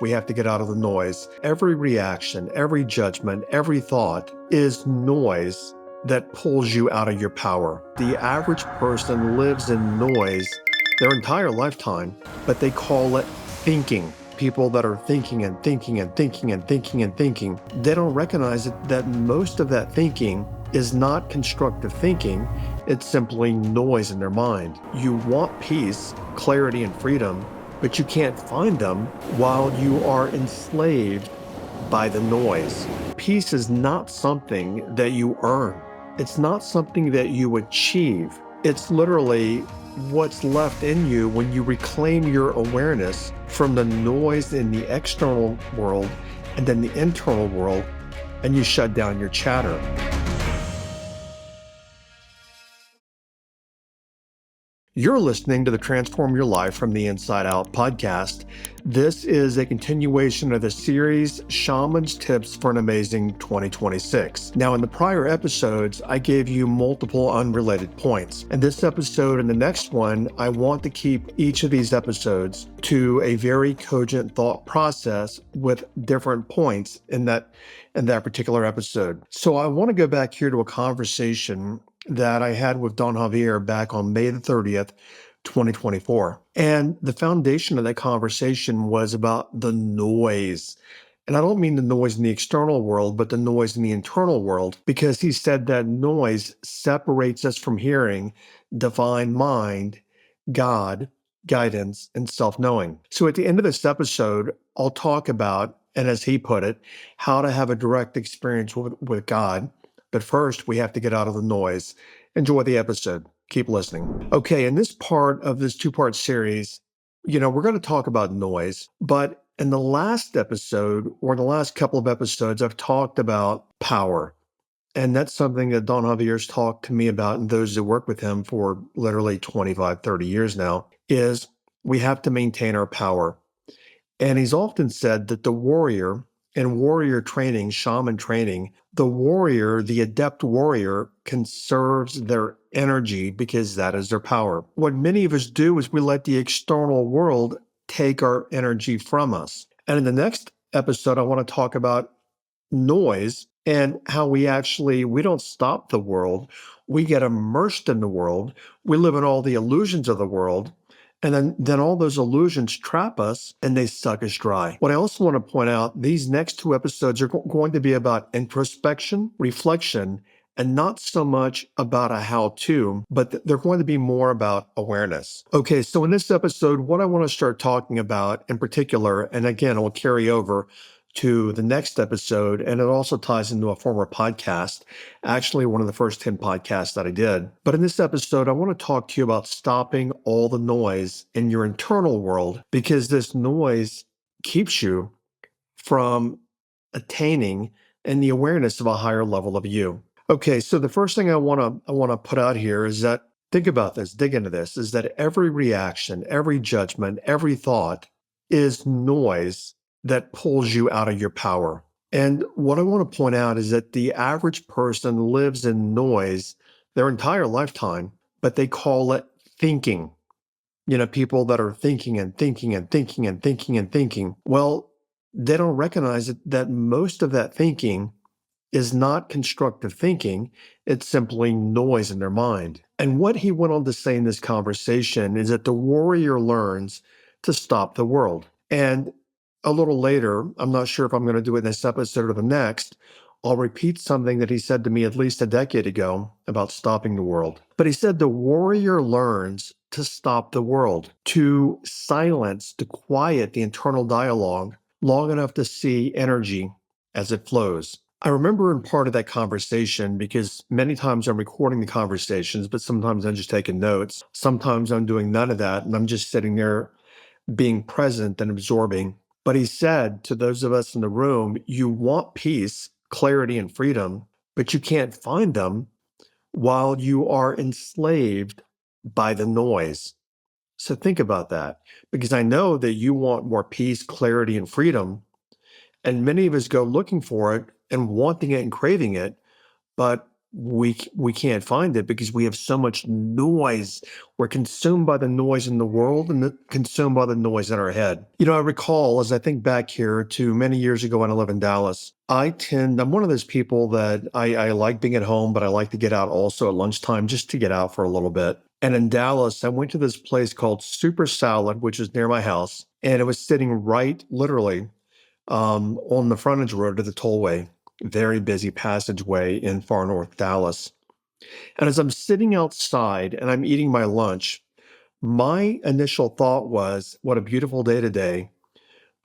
We have to get out of the noise. Every reaction, every judgment, every thought is noise that pulls you out of your power. The average person lives in noise their entire lifetime, but they call it thinking. People that are thinking and thinking and thinking and thinking and thinking, they don't recognize that most of that thinking is not constructive thinking. It's simply noise in their mind. You want peace, clarity, and freedom, but you can't find them while you are enslaved by the noise. Peace is not something that you earn. It's not something that you achieve. It's literally what's left in you when you reclaim your awareness from the noise in the external world and then the internal world, and you shut down your chatter. You're listening to the Transform Your Life from the Inside Out podcast. This is a continuation of the series, Shaman's Tips for an Amazing 2026. Now, in the prior episodes, I gave you multiple unrelated points. In this episode and the next one, I want to keep each of these episodes to a very cogent thought process with different points in that particular episode. So I want to go back here to a conversation that I had with Don Xavier back on May the 30th, 2024. And the foundation of that conversation was about the noise. And I don't mean the noise in the external world, but the noise in the internal world, because he said that noise separates us from hearing divine mind, God, guidance, and self-knowing. So at the end of this episode, I'll talk about, and as he put it, how to have a direct experience with God. But first, we have to get out of the noise. Enjoy the episode. Keep listening. Okay, in this part of this two-part series, we're going to talk about noise. But in the last episode, or the last couple of episodes, I've talked about power. And that's something that Don Javier's talked to me about, and those that work with him for literally 25, 30 years now, is we have to maintain our power. And he's often said that the warrior, in warrior training, shaman training, the warrior, the adept warrior, conserves their energy because that is their power. What many of us do is we let the external world take our energy from us. And in the next episode, I want to talk about noise and how we don't stop the world. We get immersed in the world. We live in all the illusions of the world. And then all those illusions trap us and they suck us dry. What I also want to point out, these next two episodes are going to be about introspection, reflection, and not so much about a how-to, but they're going to be more about awareness. Okay, so in this episode, what I want to start talking about in particular, and again, it will carry over to the next episode, and it also ties into a former podcast, actually one of the first 10 podcasts that I did. But in this episode, I want to talk to you about stopping all the noise in your internal world, because this noise keeps you from attaining and the awareness of a higher level of you. Okay, so the first thing I want to put out here is that, think about this, dig into this, is that every reaction, every judgment, every thought is noise that pulls you out of your power. And what I want to point out is that the average person lives in noise their entire lifetime, but they call it thinking. People that are thinking and thinking and thinking and thinking and thinking. Well, they don't recognize that most of that thinking is not constructive thinking. It's simply noise in their mind. And what he went on to say in this conversation is that the warrior learns to stop the world. And a little later, I'm not sure if I'm going to do it in this episode or the next, I'll repeat something that he said to me at least a decade ago about stopping the world. But he said the warrior learns to stop the world, to silence, to quiet the internal dialogue long enough to see energy as it flows. I remember in part of that conversation, because many times I'm recording the conversations, but sometimes I'm just taking notes. Sometimes I'm doing none of that, and I'm just sitting there being present and absorbing. But he said to those of us in the room, you want peace, clarity, and freedom, but you can't find them while you are enslaved by the noise. So think about that, because I know that you want more peace, clarity, and freedom. And many of us go looking for it and wanting it and craving it, but we can't find it because we have so much noise. We're consumed by the noise in the world and consumed by the noise in our head. I recall as I think back here to many years ago when I live in Dallas, I'm one of those people that I like being at home, but I like to get out also at lunchtime just to get out for a little bit. And in Dallas, I went to this place called Super Salad, which is near my house, and it was sitting right literally on the frontage road to the tollway, very busy passageway in far north Dallas. And as I'm sitting outside and I'm eating my lunch, my initial thought was, what a beautiful day today,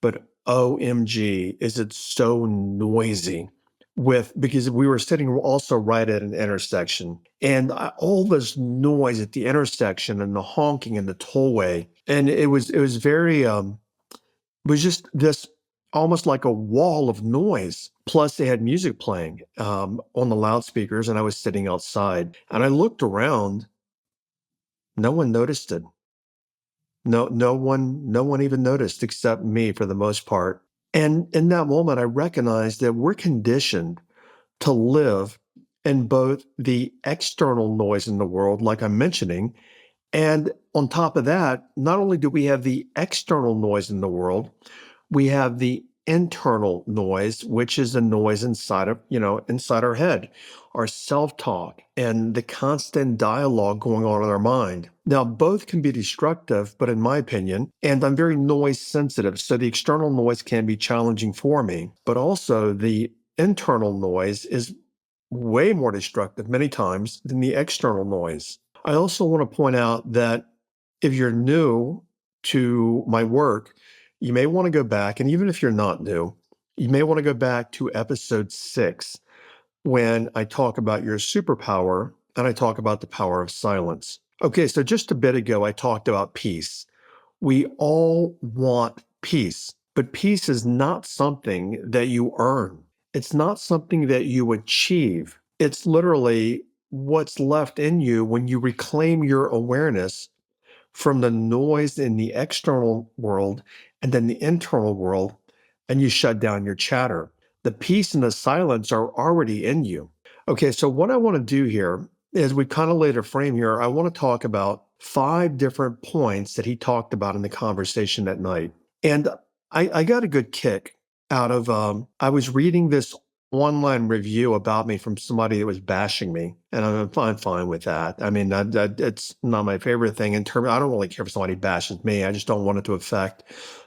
but OMG, is it so noisy? Because we were sitting also right at an intersection, and all this noise at the intersection and the honking and the tollway, and it was very it was just this almost like a wall of noise. Plus, they had music playing on the loudspeakers, and I was sitting outside. And I looked around. No one noticed it. No one even noticed except me for the most part. And in that moment, I recognized that we're conditioned to live in both the external noise in the world, like I'm mentioning, and on top of that, not only do we have the external noise in the world, we have the internal noise, which is the noise inside our head, our self-talk and the constant dialogue going on in our mind. Now, both can be destructive, but in my opinion, and I'm very noise sensitive, so the external noise can be challenging for me, but also the internal noise is way more destructive many times than the external noise. I also want to point out that if you're new to my work, you may want to go back, and even if you're not new, you may want to go back to episode 6 when I talk about your superpower and I talk about the power of silence. Okay, so just a bit ago, I talked about peace. We all want peace, but peace is not something that you earn. It's not something that you achieve. It's literally what's left in you when you reclaim your awareness from the noise in the external world and then the internal world, and you shut down your chatter. The peace and the silence are already in you. Okay, so what I want to do here is we kind of laid a frame here. I want to talk about 5 different points that he talked about in the conversation that night. And I got a good kick out of, I was reading this online review about me from somebody that was bashing me, and I'm fine with that. I mean, it's not my favorite thing in terms. I don't really care if somebody bashes me. I just don't want it to affect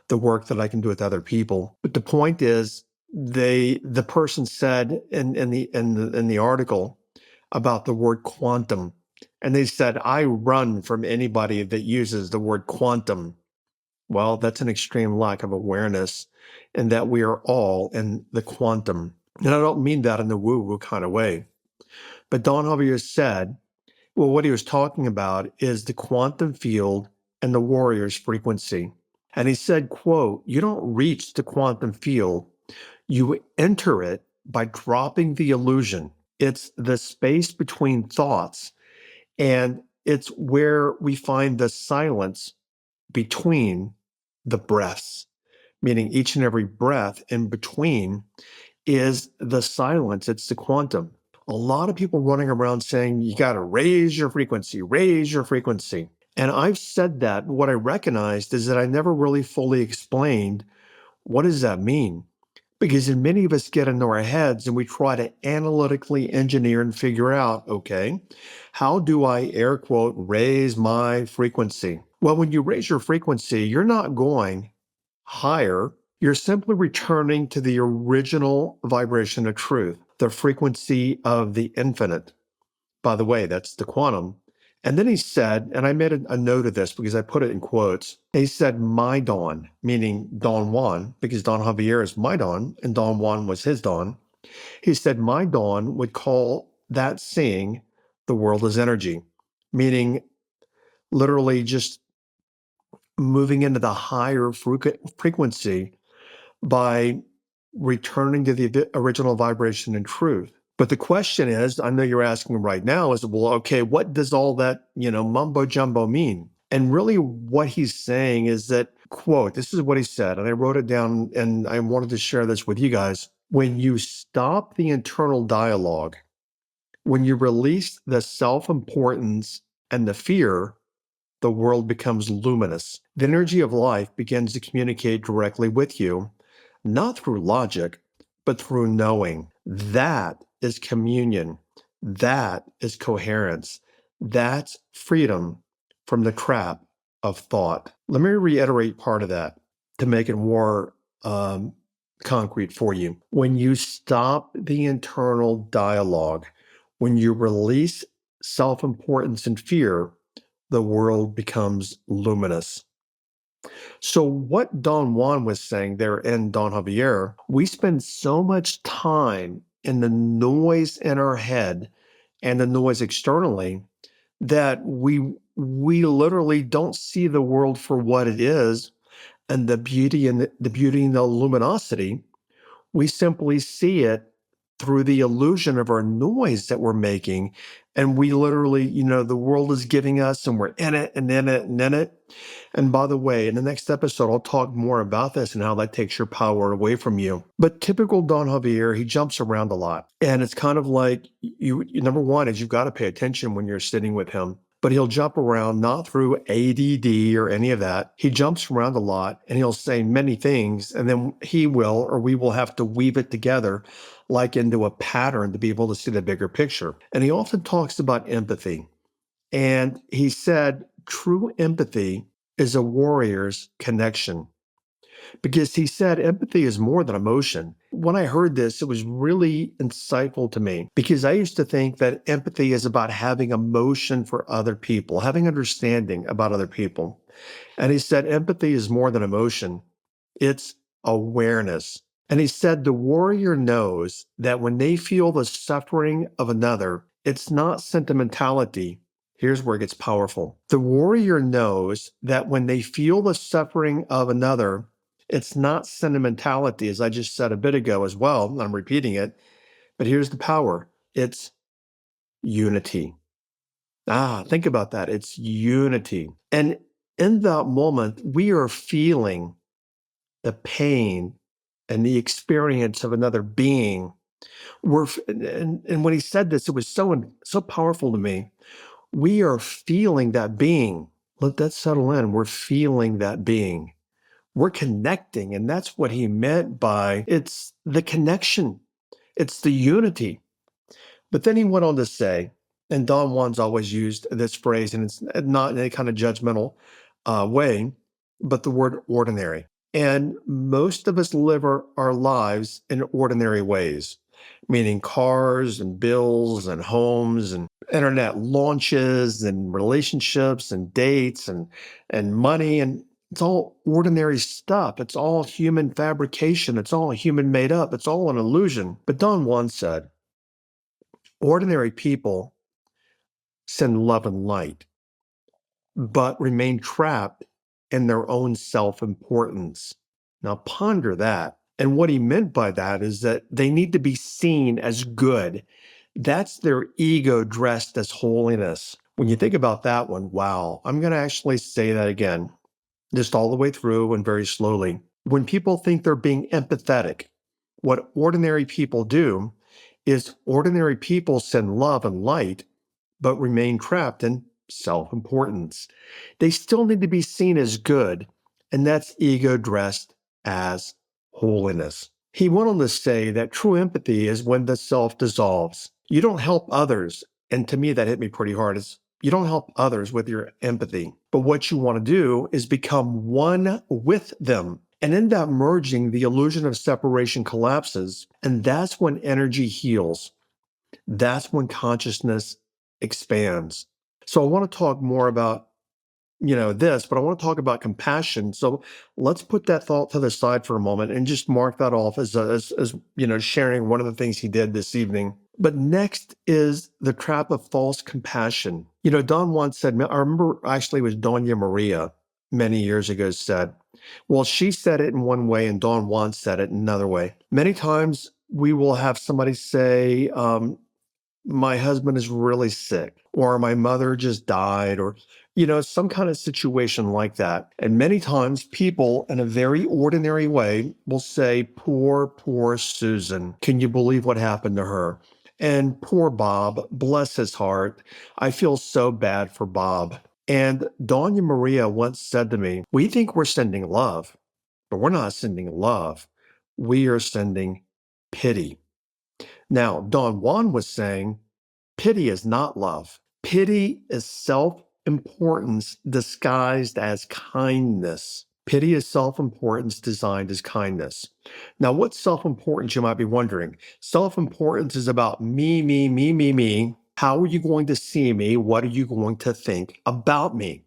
the work that I can do with other people. But the point is, the person said in the article about the word quantum, and they said, I run from anybody that uses the word quantum. Well, that's an extreme lack of awareness, and that we are all in the quantum. And I don't mean that in the woo-woo kind of way. But Don Xavier said, well, what he was talking about is the quantum field and the warrior's frequency. And he said, quote, you don't reach the quantum field, you enter it by dropping the illusion. It's the space between thoughts, and it's where we find the silence between the breaths, meaning each and every breath in between is the silence. It's the quantum. A lot of people running around saying, you got to raise your frequency, raise your frequency. And I've said that. What I recognized is that I never really fully explained what does that mean? Because many of us get into our heads and we try to analytically engineer and figure out, okay, how do I air quote raise my frequency? Well, when you raise your frequency, you're not going higher. You're simply returning to the original vibration of truth, the frequency of the infinite. By the way, that's the quantum. And then he said, and I made a note of this because I put it in quotes. He said, my dawn, meaning Don Juan, because Don Javier is my dawn and Don Juan was his dawn. He said, my dawn would call that seeing the world as energy, meaning literally just moving into the higher frequency by returning to the original vibration and truth. But the question is, I know you're asking right now, is, well, okay, what does all that, mumbo jumbo mean? And really what he's saying is that, quote, this is what he said, and I wrote it down and I wanted to share this with you guys. When you stop the internal dialogue When you release the self-importance and the fear, the world becomes luminous. The energy of life begins to communicate directly with you, not through logic, but through knowing. That is communion. That is coherence. That's freedom from the trap of thought. Let me reiterate part of that to make it more concrete for you. When you stop the internal dialogue, when you release self importance and fear, the world becomes luminous. So, what Don Juan was saying there in Don Javier, we spend so much time in the noise in our head and the noise externally that we literally don't see the world for what it is and the beauty and the luminosity. We simply see it through the illusion of our noise that we're making. And we literally, the world is giving us, and we're in it and in it and in it. And by the way, in the next episode, I'll talk more about this and how that takes your power away from you. But typical Don Javier, he jumps around a lot. And it's kind of like number one is you've got to pay attention when you're sitting with him. But he'll jump around not through ADD or any of that. He jumps around a lot and he'll say many things, and then he will, or we will have to weave it together like into a pattern to be able to see the bigger picture. And he often talks about empathy. And he said, true empathy is a warrior's connection. Because he said empathy is more than emotion. When I heard this, it was really insightful to me because I used to think that empathy is about having emotion for other people, having understanding about other people. And he said empathy is more than emotion, it's awareness. And he said the warrior knows that when they feel the suffering of another, it's not sentimentality. Here's where it gets powerful. The warrior knows that when they feel the suffering of another, it's not sentimentality, as I just said a bit ago as well. I'm repeating it, but here's the power. It's unity. Think about that. It's unity. And in that moment, we are feeling the pain and the experience of another being. And when he said this, it was so powerful to me. We are feeling that being. Let that settle in. We're feeling that being. We're connecting. And that's what he meant by it's the connection. It's the unity. But then he went on to say, and Don Juan's always used this phrase, and it's not in a kind of judgmental way, but the word ordinary. And most of us live our lives in ordinary ways, meaning cars and bills and homes and internet launches and relationships and dates and money. And it's all ordinary stuff. It's all human fabrication. It's all human made up. It's all an illusion. But Don Juan said, ordinary people send love and light, but remain trapped in their own self-importance. Now ponder that. And what he meant by that is that they need to be seen as good. That's their ego dressed as holiness. When you think about that one, wow, I'm going to actually say that again, just all the way through and very slowly. When people think they're being empathetic, what ordinary people do is ordinary people send love and light, but remain trapped in self-importance. They still need to be seen as good, and that's ego dressed as holiness. He went on to say that true empathy is when the self dissolves. You don't help others, and to me that hit me pretty hard, is you don't help others with your empathy. But what you want to do is become one with them. And in that merging, the illusion of separation collapses, and that's when energy heals. That's when consciousness expands. So I want to talk more about, this, but I want to talk about compassion. So let's put that thought to the side for a moment and just mark that off as sharing one of the things he did this evening. But next is the trap of false compassion. Don once said, I remember actually it was Doña Maria many years ago said, well, she said it in one way and Don Juan said it in another way. Many times we will have somebody say, my husband is really sick, or my mother just died, or, some kind of situation like that. And many times people in a very ordinary way will say, poor Susan. Can you believe what happened to her? And poor Bob, bless his heart, I feel so bad for Bob. And Donna Maria once said to me, we think we're sending love, but we're not sending love. We are sending pity. Now, Don Juan was saying, pity is not love. Pity is self-importance disguised as kindness. Pity is self-importance designed as kindness. Now, what's self-importance, you might be wondering? Self-importance is about me, me, me, me, me. How are you going to see me? What are you going to think about me?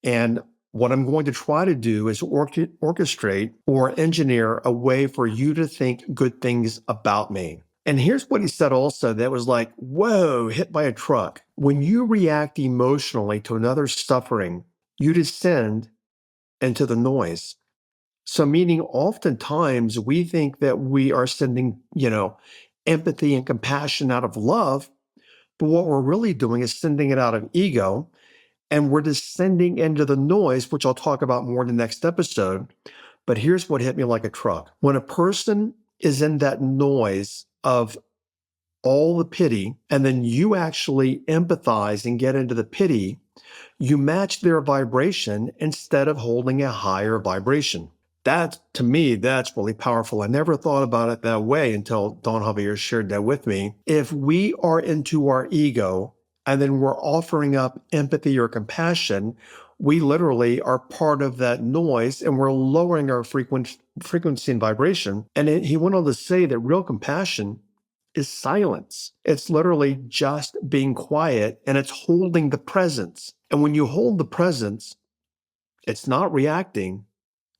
And what I'm going to try to do is orchestrate or engineer a way for you to think good things about me. And here's what he said also that was like, whoa, hit by a truck. When you react emotionally to another's suffering, you descend into the noise. So meaning oftentimes we think that we are sending, empathy and compassion out of love, but what we're really doing is sending it out of ego, and we're descending into the noise, which I'll talk about more in the next episode. But here's what hit me like a truck. When a person is in that noise of all the pity, and then you actually empathize and get into the pity, you match their vibration instead of holding a higher vibration. That, to me, that's really powerful. I never thought about it that way until Don Xavier shared that with me. If we are into our ego and then we're offering up empathy or compassion, we literally are part of that noise and we're lowering our frequency and vibration. And he went on to say that real compassion is silence. It's literally just being quiet and it's holding the presence. And when you hold the presence, it's not reacting,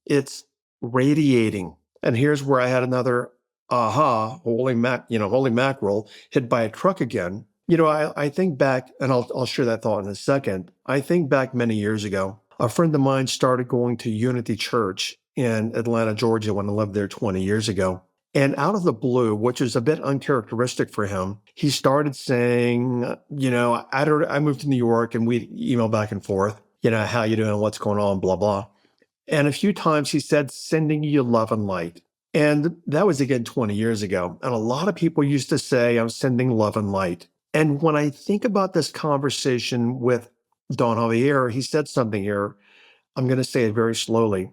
it's radiating. And here's where I had another aha, holy mackerel, hit by a truck again. I think back, and I'll share that thought in a second. I think back many years ago, a friend of mine started going to Unity Church in Atlanta, Georgia, when I lived there 20 years ago. And out of the blue, which is a bit uncharacteristic for him, he started saying, I moved to New York and we email back and forth, how you doing, what's going on, blah, blah. And a few times he said, sending you love and light. And that was again 20 years ago. And a lot of people used to say, I'm sending love and light. And when I think about this conversation with Don Xavier, he said something here. I'm going to say it very slowly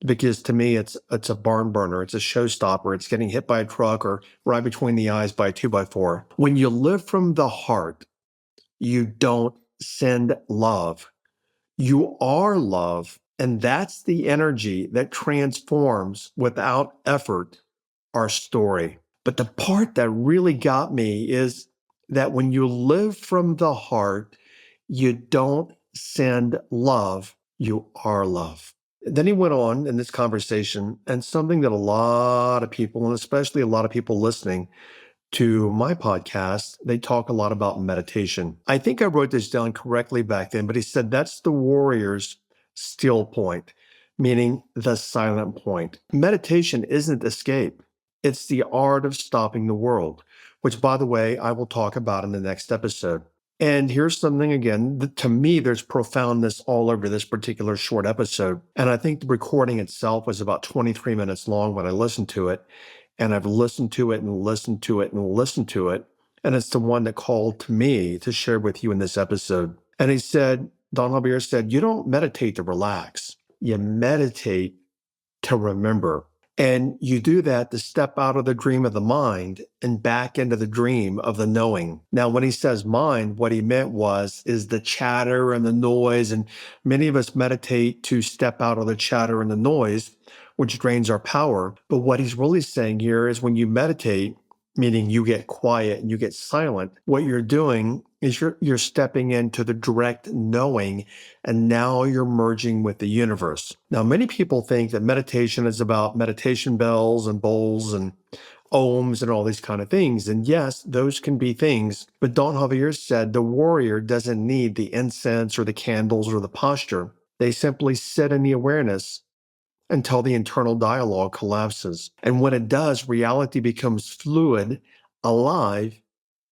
because to me, it's a barn burner. It's a showstopper. It's getting hit by a truck or right between the eyes by a 2x4. When you live from the heart, you don't send love. You are love. And that's the energy that transforms without effort our story. But the part that really got me is that when you live from the heart, you don't send love, you are love. Then he went on in this conversation, and something that a lot of people, and especially a lot of people listening to my podcast, they talk a lot about meditation. I think I wrote this down correctly back then, but he said that's the warrior's still point, meaning the silent point. Meditation isn't escape. It's the art of stopping the world, which, by the way, I will talk about in the next episode. And here's something again, to me, there's profoundness all over this particular short episode. And I think the recording itself was about 23 minutes long when I listened to it. And I've listened to it and listened to it and listened to it. And it's the one that called to me to share with you in this episode. And he said, Don Xavier said, you don't meditate to relax. You meditate to remember. And you do that to step out of the dream of the mind and back into the dream of the knowing. Now, when he says mind, what he meant is the chatter and the noise. And many of us meditate to step out of the chatter and the noise, which drains our power. But what he's really saying here is when you meditate, meaning you get quiet and you get silent, what you're doing is you're stepping into the direct knowing, and now you're merging with the universe. Now, many people think that meditation is about meditation bells and bowls and ohms and all these kind of things. And yes, those can be things. But Don Xavier said the warrior doesn't need the incense or the candles or the posture. They simply sit in the awareness until the internal dialogue collapses. And when it does, reality becomes fluid, alive,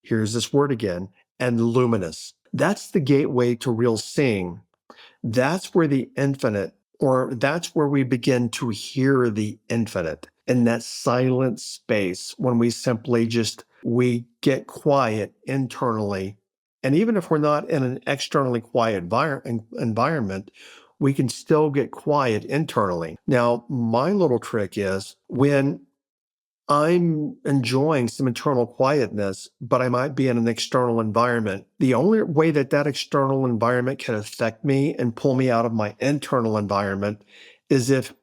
here's this word again, and luminous. That's the gateway to real seeing. That's where the infinite, or that's where we begin to hear the infinite. in that silent space when we get quiet internally. And even if we're not in an externally quiet environment, we can still get quiet internally. Now, my little trick is when I'm enjoying some internal quietness, but I might be in an external environment. The only way that that external environment can affect me and pull me out of my internal environment is if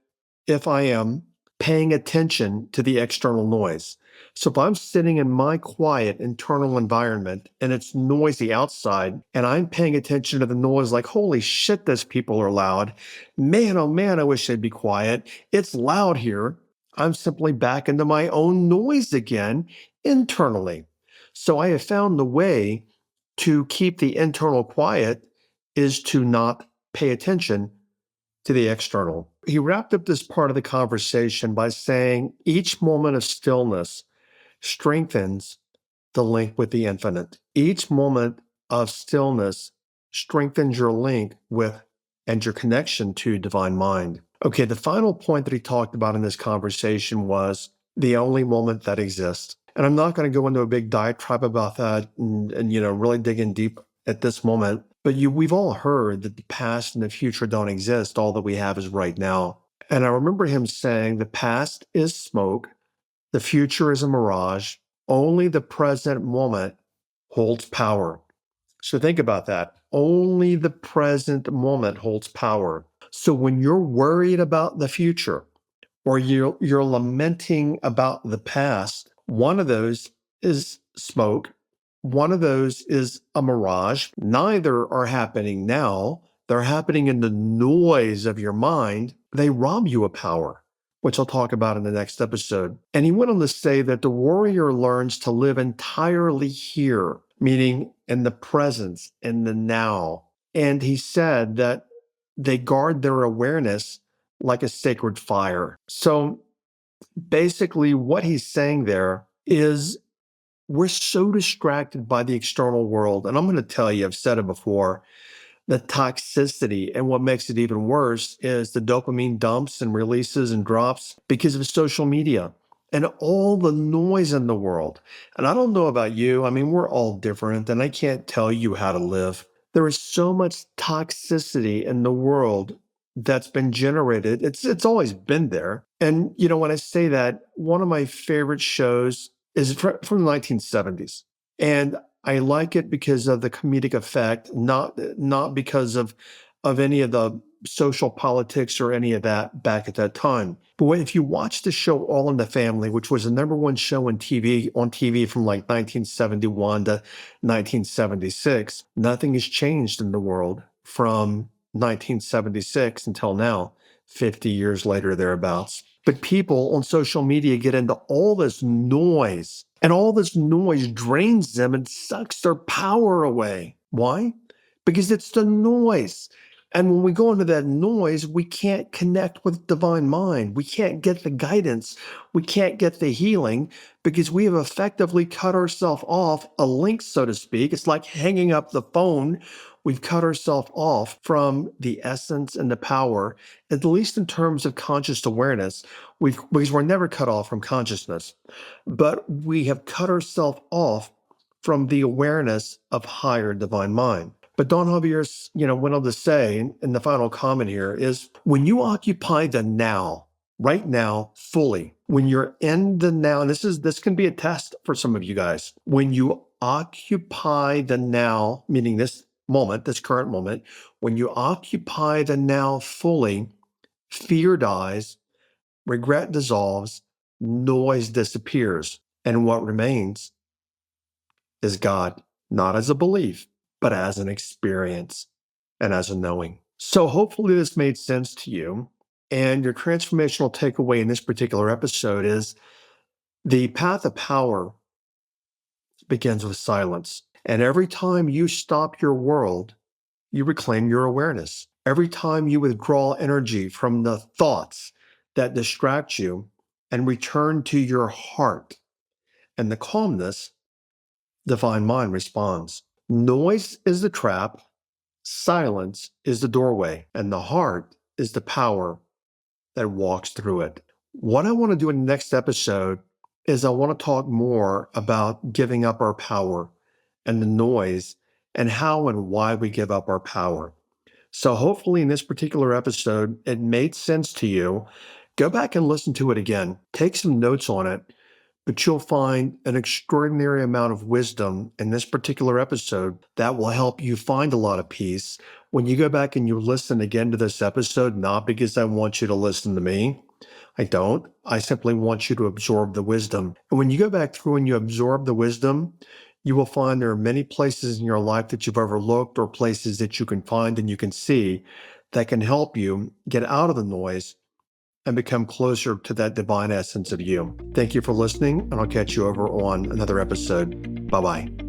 I am paying attention to the external noise. So if I'm sitting in my quiet internal environment and it's noisy outside and I'm paying attention to the noise like, holy shit, those people are loud. Man, oh man, I wish they'd be quiet. It's loud here. I'm simply back into my own noise again internally. So I have found the way to keep the internal quiet is to not pay attention to the external. He wrapped up this part of the conversation by saying each moment of stillness strengthens the link with the infinite. Each moment of stillness strengthens your link with and your connection to divine mind. Okay, the final point that he talked about in this conversation was the only moment that exists. And I'm not going to go into a big diatribe about that and really dig in deep at this moment. But we've all heard that the past and the future don't exist. All that we have is right now. And I remember him saying the past is smoke, the future is a mirage, only the present moment holds power. So think about that. Only the present moment holds power. So when you're worried about the future or you're lamenting about the past, one of those is smoke. One of those is a mirage. Neither are happening now. They're happening in the noise of your mind. They rob you of power, which I'll talk about in the next episode. And he went on to say that the warrior learns to live entirely here, meaning in the presence, in the now. And he said that they guard their awareness like a sacred fire. So basically, what he's saying there is we're so distracted by the external world. And I'm going to tell you, I've said it before, the toxicity. And what makes it even worse is the dopamine dumps and releases and drops because of social media and all the noise in the world. And I don't know about you. I mean, we're all different, and I can't tell you how to live. There is so much toxicity in the world that's been generated. It's always been there. And when I say that, one of my favorite shows is from the 1970s. And I like it because of the comedic effect, not because of any of the social politics or any of that back at that time. But if you watch the show All in the Family, which was the number one show on TV from like 1971 to 1976, nothing has changed in the world from 1976 until now, 50 years later, thereabouts. But people on social media get into all this noise, and all this noise drains them and sucks their power away. Why? Because it's the noise. And when we go into that noise, we can't connect with divine mind. We can't get the guidance. We can't get the healing because we have effectively cut ourselves off a link, so to speak. It's like hanging up the phone. We've cut ourselves off from the essence and the power, at least in terms of conscious awareness, because we're never cut off from consciousness, but we have cut ourselves off from the awareness of higher divine mind. But Don Xavier, went on to say in the final comment here is when you occupy the now, right now, fully, when you're in the now, and this can be a test for some of you guys. When you occupy the now, meaning this moment, this current moment, when you occupy the now fully, fear dies, regret dissolves, noise disappears, and what remains is God, not as a belief, but as an experience and as a knowing. So hopefully this made sense to you. And your transformational takeaway in this particular episode is the path of power begins with silence. And every time you stop your world, you reclaim your awareness. Every time you withdraw energy from the thoughts that distract you and return to your heart and the calmness, divine mind responds. Noise is the trap, silence is the doorway, and the heart is the power that walks through it. What I want to do in the next episode is I want to talk more about giving up our power and the noise and how and why we give up our power. So hopefully in this particular episode, it made sense to you. Go back and listen to it again. Take some notes on it, but you'll find an extraordinary amount of wisdom in this particular episode that will help you find a lot of peace. When you go back and you listen again to this episode, not because I want you to listen to me, I don't. I simply want you to absorb the wisdom. And when you go back through and you absorb the wisdom, you will find there are many places in your life that you've overlooked or places that you can find and you can see that can help you get out of the noise and become closer to that divine essence of you. Thank you for listening, and I'll catch you over on another episode. Bye-bye.